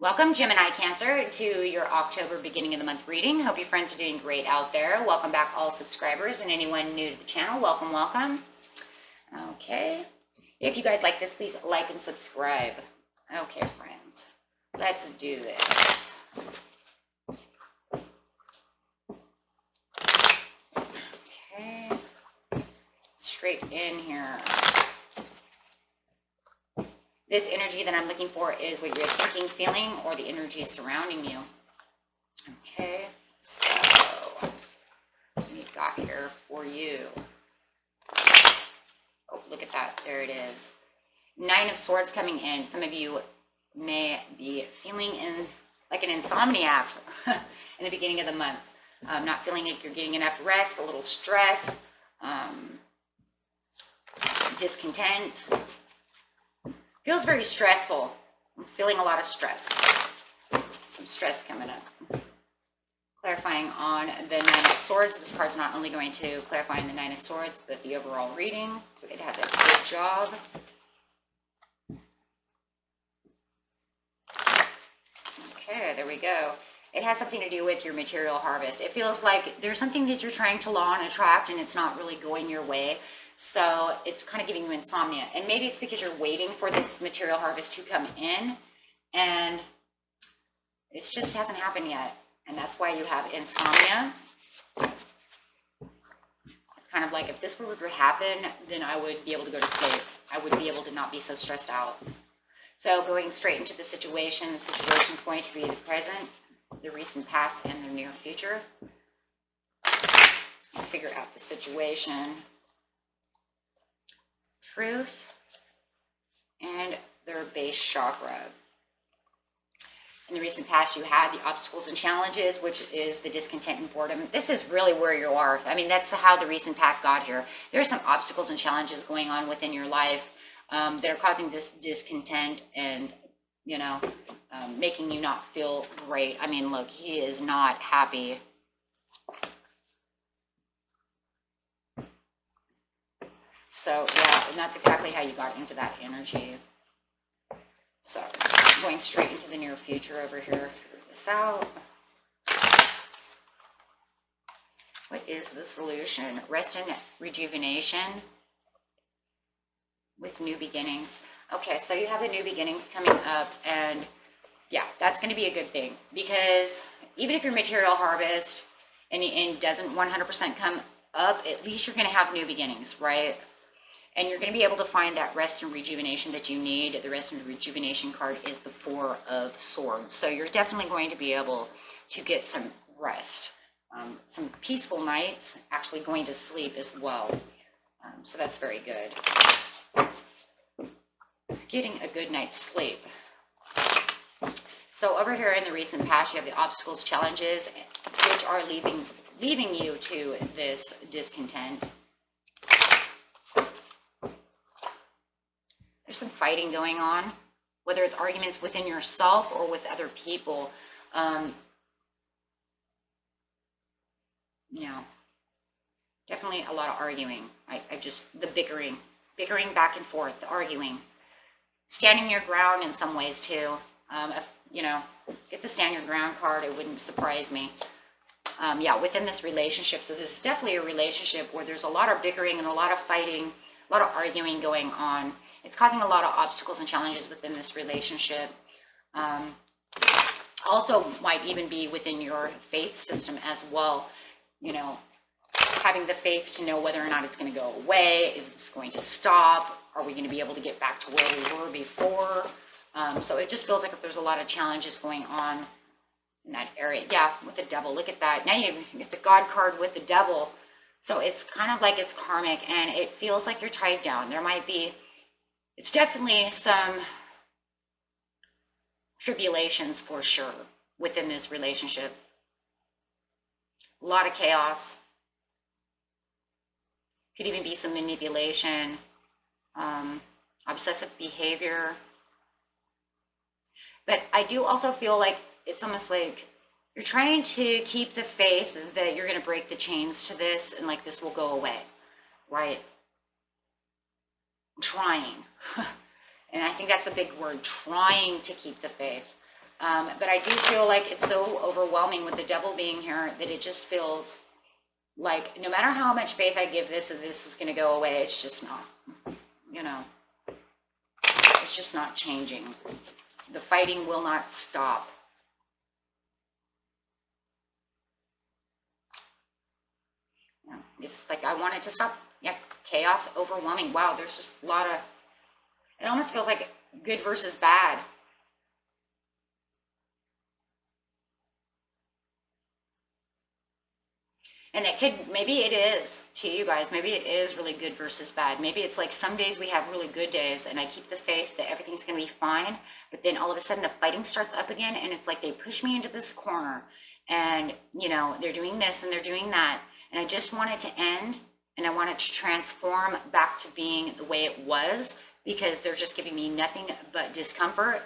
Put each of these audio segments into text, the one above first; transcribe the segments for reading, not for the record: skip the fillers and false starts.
Welcome, Gemini Cancer, to your October beginning of the month reading. Hope your friends are doing great out there. Welcome back, all subscribers, and anyone new to the channel. Welcome, welcome. Okay. If you guys like this, please like and subscribe. Okay, friends. Let's do this. Okay. Straight in here. This energy that I'm looking for is what you're thinking, feeling, or the energy surrounding you. Okay, so what do we got here for you? Oh, look at that. There it is. 9 of Swords coming in. Some of you may be feeling like an insomniac in the beginning of the month. Not feeling like you're getting enough rest, a little stress, discontent. Feels very stressful. I'm feeling a lot of stress. Some stress coming up. Clarifying on the 9 of Swords. This card's not only going to clarify in the 9 of Swords, but the overall reading. So it has a good job. Okay, there we go. It has something to do with your material harvest. It feels like there's something that you're trying to law and attract and it's not really going your way. So it's kind of giving you insomnia. And maybe it's because you're waiting for this material harvest to come in and it just hasn't happened yet. And that's why you have insomnia. It's kind of like if this were to happen, then I would be able to go to sleep. I would be able to not be so stressed out. So going straight into the situation is going to be the present, the recent past, and the near future. I'll figure out the situation. Truth and their base chakra. In the recent past, you had the obstacles and challenges, which is the discontent and boredom. This is really where you are. I mean, that's how the recent past got here. There are some obstacles and challenges going on within your life that are causing this discontent and, you know, making you not feel great. I mean, look, he is not happy. So, yeah, and that's exactly how you got into that energy. So, going straight into the near future over here. Figure this out. What is the solution? Rest and rejuvenation with new beginnings. Okay, so you have the new beginnings coming up, and yeah, that's going to be a good thing. Because even if your material harvest in the end doesn't 100% come up, at least you're going to have new beginnings, right? And you're going to be able to find that rest and rejuvenation that you need. The rest and rejuvenation card is the 4 of Swords. So you're definitely going to be able to get some rest, some peaceful nights, actually going to sleep as well. So that's very good. Getting a good night's sleep. So over here in the recent past, you have the obstacles, challenges, which are leaving you to this discontent. There's some fighting going on, whether it's arguments within yourself or with other people. You know, definitely a lot of arguing. The bickering back and forth, the arguing, standing your ground in some ways too. You know, get the stand your ground card. It wouldn't surprise me. Yeah, within this relationship. So this is definitely a relationship where there's a lot of bickering and a lot of fighting, a lot of arguing going on. It's causing a lot of obstacles and challenges within this relationship. Also might even be within your faith system as well. You know, having the faith to know whether or not it's going to go away. Is this going to stop? Are we going to be able to get back to where we were before? So it just feels like there's a lot of challenges going on in that area. Yeah, with the devil. Look at that. Now you get the God card with the devil. So it's kind of like it's karmic and it feels like you're tied down. There might be, it's definitely some tribulations for sure within this relationship. A lot of chaos. Could even be some manipulation, obsessive behavior. But I do also feel like it's almost like you're trying to keep the faith that you're going to break the chains to this and like this will go away, right? Trying. And I think that's a big word, trying to keep the faith. But I do feel like it's so overwhelming with the devil being here that it just feels like no matter how much faith I give this is going to go away, it's just not, you know, it's just not changing. The fighting will not stop. Yeah, it's like I want it to stop. Yeah, chaos, overwhelming. Wow, there's just a lot of, it almost feels like good versus bad. And it could, maybe it is to you guys, maybe it is really good versus bad. Maybe it's like some days we have really good days and I keep the faith that everything's going to be fine. But then all of a sudden the fighting starts up again and it's like they push me into this corner and, you know, they're doing this and they're doing that. And I just want it to end and I want it to transform back to being the way it was because they're just giving me nothing but discomfort.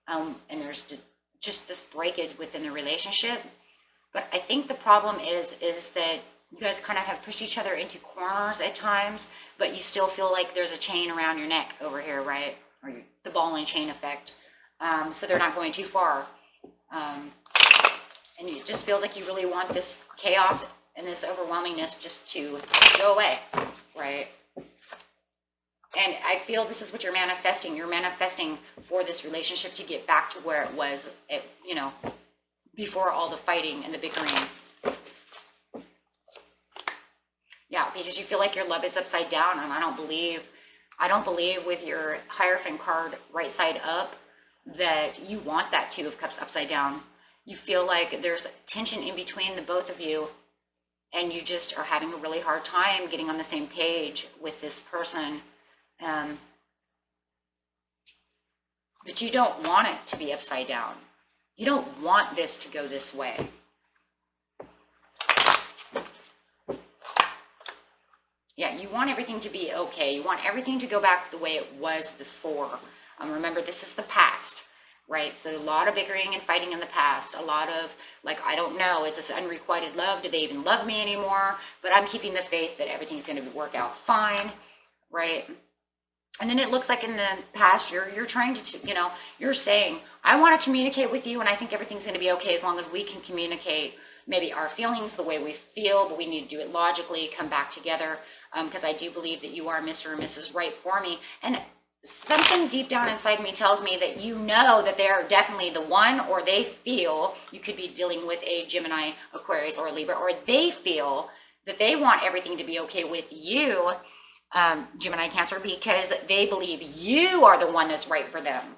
And there's just this breakage within the relationship. But I think the problem is that you guys kind of have pushed each other into corners at times, but you still feel like there's a chain around your neck over here, right? Or the ball and chain effect. So they're not going too far. And it just feels like you really want this chaos and this overwhelmingness just to go away, right? And I feel this is what you're manifesting. You're manifesting for this relationship to get back to where it was, you know, before all the fighting and the bickering. Yeah, because you feel like your love is upside down, and I don't believe with your Hierophant card right side up that you want that Two of Cups upside down. You feel like there's tension in between the both of you, and you just are having a really hard time getting on the same page with this person. But you don't want it to be upside down. You don't want this to go this way. Yeah, you want everything to be okay. You want everything to go back the way it was before. Remember, this is the past, right? So a lot of bickering and fighting in the past. A lot of, like, I don't know, is this unrequited love? Do they even love me anymore? But I'm keeping the faith that everything's going to work out fine, right? And then it looks like in the past, you're trying to, you know, you're saying, I want to communicate with you and I think everything's going to be okay as long as we can communicate maybe our feelings the way we feel, but we need to do it logically, come back together, because I do believe that you are Mr. or Mrs. Right for me. And something deep down inside me tells me that you know that they're definitely the one, or they feel, you could be dealing with a Gemini, Aquarius, or Libra, or they feel that they want everything to be okay with you, Gemini, Cancer, because they believe you are the one that's right for them.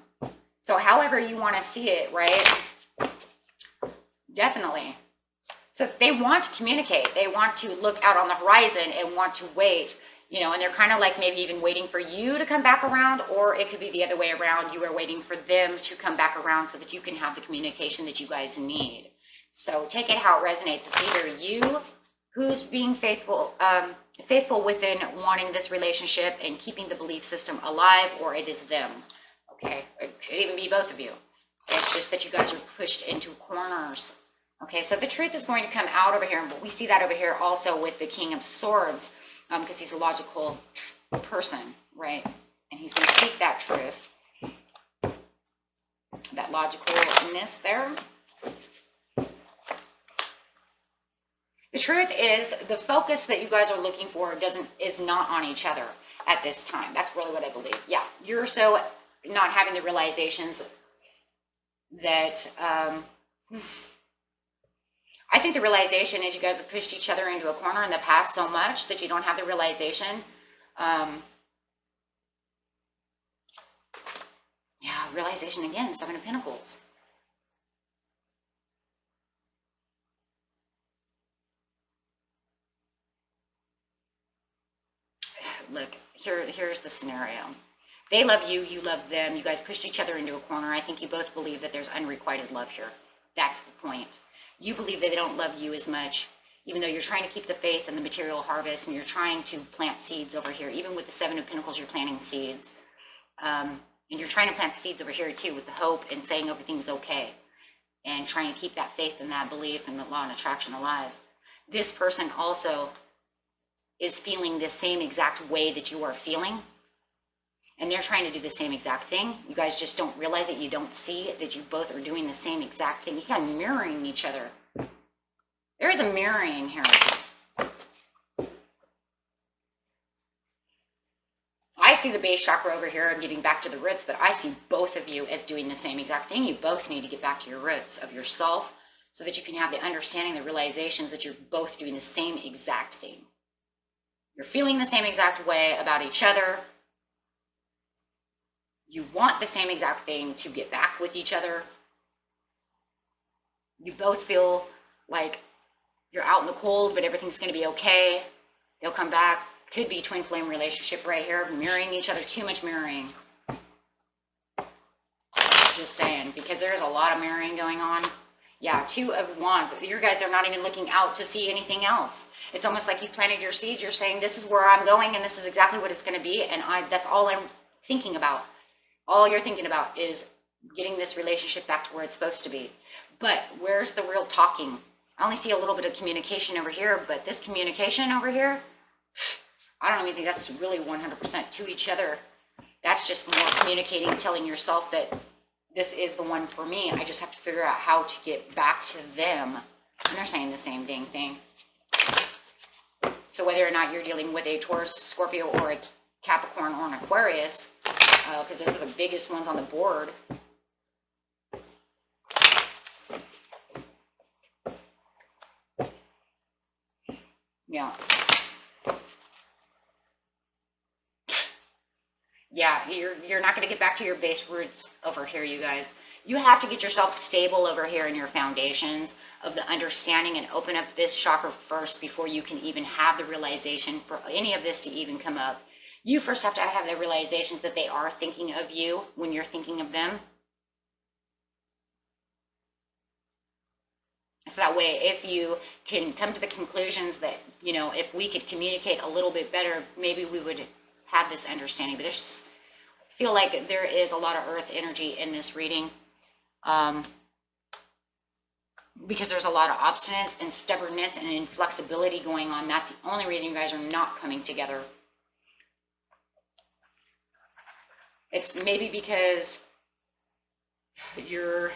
So however you want to see it, right? Definitely. So they want to communicate. They want to look out on the horizon and want to wait, you know, and they're kind of like maybe even waiting for you to come back around, or it could be the other way around. You are waiting for them to come back around so that you can have the communication that you guys need. So take it how it resonates. It's either you who's being faithful, faithful within wanting this relationship and keeping the belief system alive, or it is them. Okay, it could even be both of you. It's just that you guys are pushed into corners. Okay, so the truth is going to come out over here, but we see that over here also with the King of Swords, because he's a logical person, right? And he's going to speak that truth, that logicalness there. The truth is, the focus that you guys are looking for is not on each other at this time. That's really what I believe. Yeah, you're so not having the realizations that, I think the realization is you guys have pushed each other into a corner in the past so much that you don't have the realization. Yeah, realization again, Seven of Pentacles. Look, here's the scenario. They love you, you love them. You guys pushed each other into a corner. I think you both believe that there's unrequited love here. That's the point. You believe that they don't love you as much, even though you're trying to keep the faith and the material harvest, and you're trying to plant seeds over here. Even with the Seven of Pentacles, you're planting seeds. And you're trying to plant seeds over here too, with the hope and saying everything's okay. And trying to keep that faith and that belief and the law of attraction alive. This person also is feeling the same exact way that you are feeling. And they're trying to do the same exact thing. You guys just don't realize it. You don't see it, that you both are doing the same exact thing. You kind of mirroring each other. There is a mirroring here. I see the base chakra over here. I'm getting back to the roots, but I see both of you as doing the same exact thing. You both need to get back to your roots of yourself so that you can have the understanding, the realizations that you're both doing the same exact thing. You're feeling the same exact way about each other. You want the same exact thing to get back with each other. You both feel like you're out in the cold, but everything's going to be okay. They'll come back. Could be twin flame relationship right here, mirroring each other. Too much mirroring. Just saying, because there's a lot of mirroring going on. Yeah, 2 of Wands. You guys are not even looking out to see anything else. It's almost like you planted your seeds. You're saying, this is where I'm going, and this is exactly what it's going to be. And that's all I'm thinking about. All you're thinking about is getting this relationship back to where it's supposed to be. But where's the real talking? I only see a little bit of communication over here, but this communication over here, I don't even think that's really 100% to each other. That's just more communicating, telling yourself that this is the one for me. I just have to figure out how to get back to them. And they're saying the same dang thing. So whether or not you're dealing with a Taurus, Scorpio, or a Capricorn, or an Aquarius, because those are the biggest ones on the board. Yeah. Yeah, you're not going to get back to your base roots over here, you guys. You have to get yourself stable over here in your foundations of the understanding and open up this chakra first before you can even have the realization for any of this to even come up. You first have to have the realizations that they are thinking of you when you're thinking of them. So that way, if you can come to the conclusions that, you know, if we could communicate a little bit better, maybe we would have this understanding. But I feel like there is a lot of earth energy in this reading, because there's a lot of obstinance and stubbornness and inflexibility going on. That's the only reason you guys are not coming together. It's maybe because you're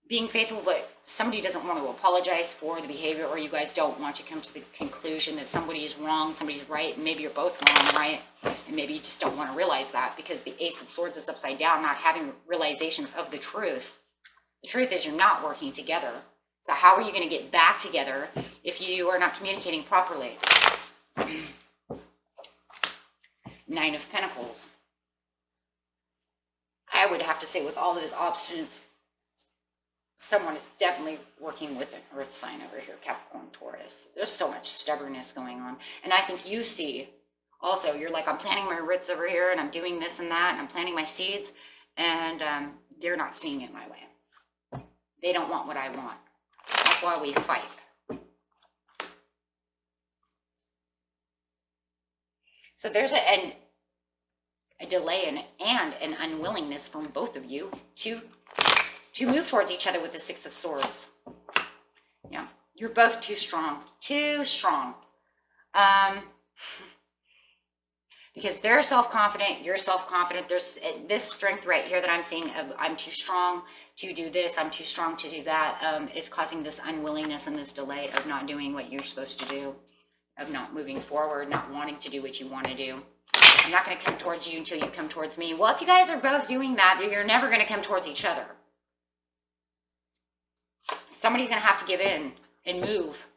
being faithful, but somebody doesn't want to apologize for the behavior, or you guys don't want to come to the conclusion that somebody is wrong, somebody's right, and maybe you're both wrong, right? And maybe you just don't want to realize that because the Ace of Swords is upside down, not having realizations of the truth. The truth is you're not working together. So how are you going to get back together if you are not communicating properly? 9 of Pentacles. I would have to say, with all of his obstinance, someone is definitely working with an earth sign over here, Capricorn, Taurus. There's so much stubbornness going on. And I think you see also, you're like, I'm planting my roots over here and I'm doing this and that and I'm planting my seeds, and they're not seeing it my way. They don't want what I want. That's why we fight. So there's a delay and an unwillingness from both of you to move towards each other with the 6 of Swords. Yeah, you're both too strong. Too strong. Because they're self-confident, you're self-confident. There's this strength right here that I'm seeing of I'm too strong to do this, I'm too strong to do that, is causing this unwillingness and this delay of not doing what you're supposed to do, of not moving forward, not wanting to do what you want to do. I'm not going to come towards you until you come towards me. Well, if you guys are both doing that, you're never going to come towards each other. Somebody's going to have to give in and move.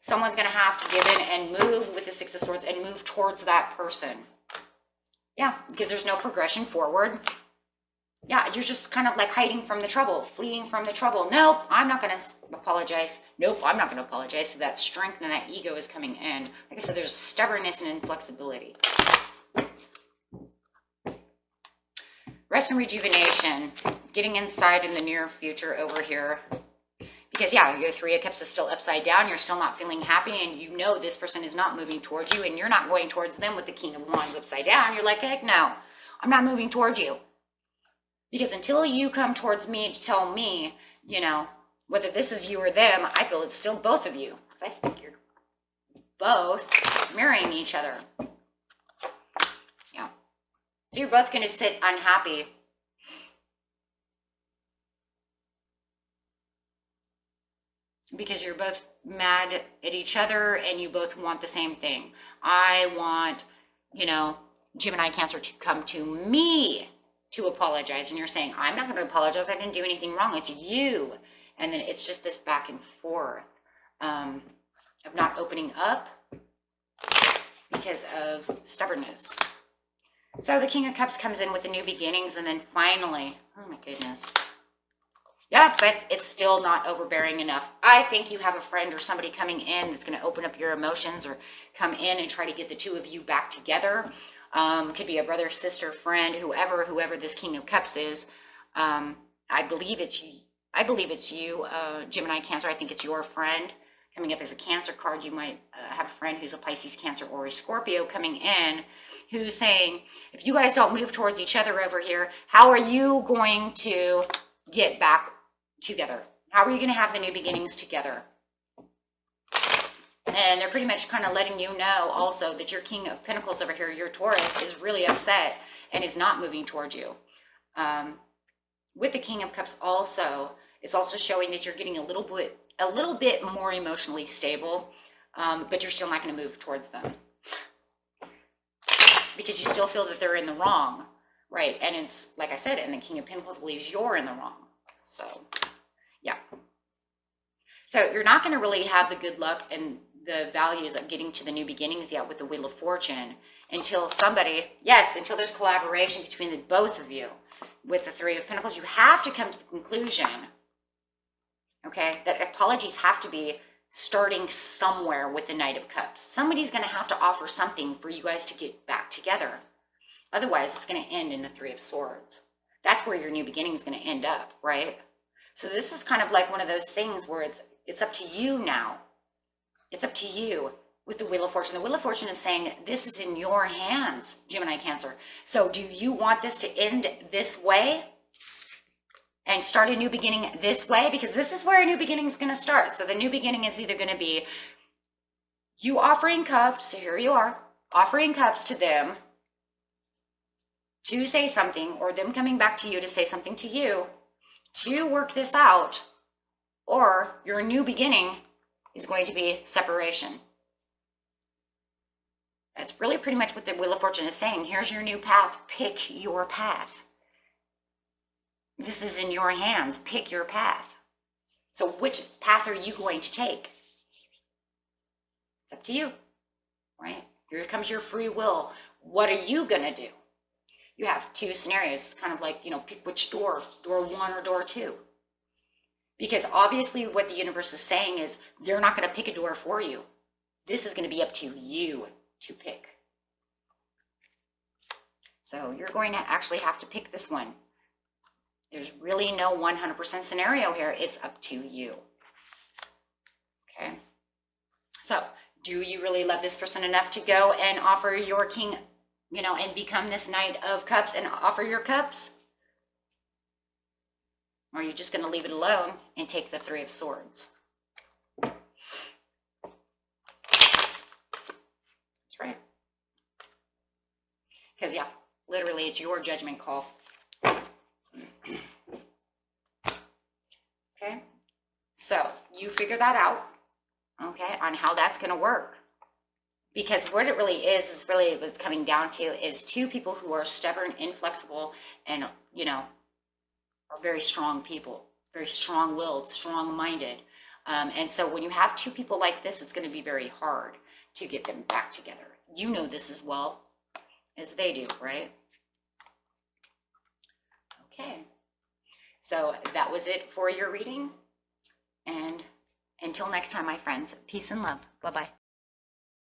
Someone's going to have to give in and move with the 6 of Swords and move towards that person. Yeah, because there's no progression forward. Yeah, you're just kind of like hiding from the trouble, fleeing from the trouble. Nope, I'm not going to apologize. Nope, I'm not going to apologize. So that strength and that ego is coming in. Like I said, there's stubbornness and inflexibility. Rest and rejuvenation. Getting inside in the near future over here. Because, yeah, your 3 of Cups is still upside down. You're still not feeling happy, and you know this person is not moving towards you, and you're not going towards them with the King of Wands upside down. You're like, heck no, I'm not moving towards you. Because until you come towards me to tell me, you know, whether this is you or them, I feel it's still both of you. Because I think you're both mirroring each other. Yeah. So you're both going to sit unhappy. Because you're both mad at each other and you both want the same thing. I want, you know, Gemini Cancer to come to me to apologize. And you're saying, I'm not going to apologize. I didn't do anything wrong. It's you. And then it's just this back and forth of not opening up because of stubbornness. So the King of Cups comes in with the new beginnings, and then finally, oh my goodness. Yeah, but it's still not overbearing enough. I think you have a friend or somebody coming in that's going to open up your emotions or come in and try to get the two of you back together. Could be a brother, sister, friend, whoever this King of Cups is. I believe it's you, Gemini Cancer. I think it's your friend. Coming up as a Cancer card, you might have a friend who's a Pisces, Cancer, or a Scorpio coming in who's saying, if you guys don't move towards each other over here, how are you going to get back together? How are you going to have the new beginnings together? And they're pretty much kind of letting you know also that your King of Pentacles over here, your Taurus, is really upset and is not moving towards you. With the King of Cups also, it's also showing that you're getting a little bit more emotionally stable, but you're still not going to move towards them because you still feel that they're in the wrong, right? And it's like I said, and the King of Pentacles believes you're in the wrong. So, yeah. So you're not going to really have the good luck and the values of getting to the new beginnings yet with the Wheel of Fortune until until there's collaboration between the both of you. With the Three of Pentacles, you have to come to the conclusion, okay, that apologies have to be starting somewhere with the Knight of Cups. Somebody's going to have to offer something for you guys to get back together. Otherwise, it's going to end in the Three of Swords. That's where your new beginning is going to end up, right? So this is kind of like one of those things where it's up to you now. It's up to you with the Wheel of Fortune. The Wheel of Fortune is saying this is in your hands, Gemini Cancer. So do you want this to end this way and start a new beginning this way? Because this is where a new beginning is going to start. So the new beginning is either going to be you offering cups, so here you are, offering cups to them to say something, or them coming back to you to say something to you to work this out, or your new beginning is going to be separation. That's really pretty much what the Wheel of Fortune is saying. Here's your new path. Pick your path. This is in your hands. Pick your path. So which path are you going to take? It's up to you, right? Here comes your free will. What are you going to do? You have two scenarios. It's kind of like, pick which door 1 or door 2. Because obviously what the universe is saying is they're not going to pick a door for you. This is going to be up to you to pick. So you're going to actually have to pick this one. There's really no 100% scenario here. It's up to you. Okay. So do you really love this person enough to go and offer your king, and become this Knight of Cups and offer your cups? Or are you just going to leave it alone and take the Three of Swords? That's right. Because, yeah, literally it's your judgment call. Okay? So you figure that out, okay, on how that's going to work. Because what it really is really what's coming down to is two people who are stubborn, inflexible, and, are very strong people, very strong-willed, strong-minded. And so when you have two people like this, it's going to be very hard to get them back together. You know this as well as they do, right? Okay. So that was it for your reading. And until next time, my friends, peace and love. Bye-bye.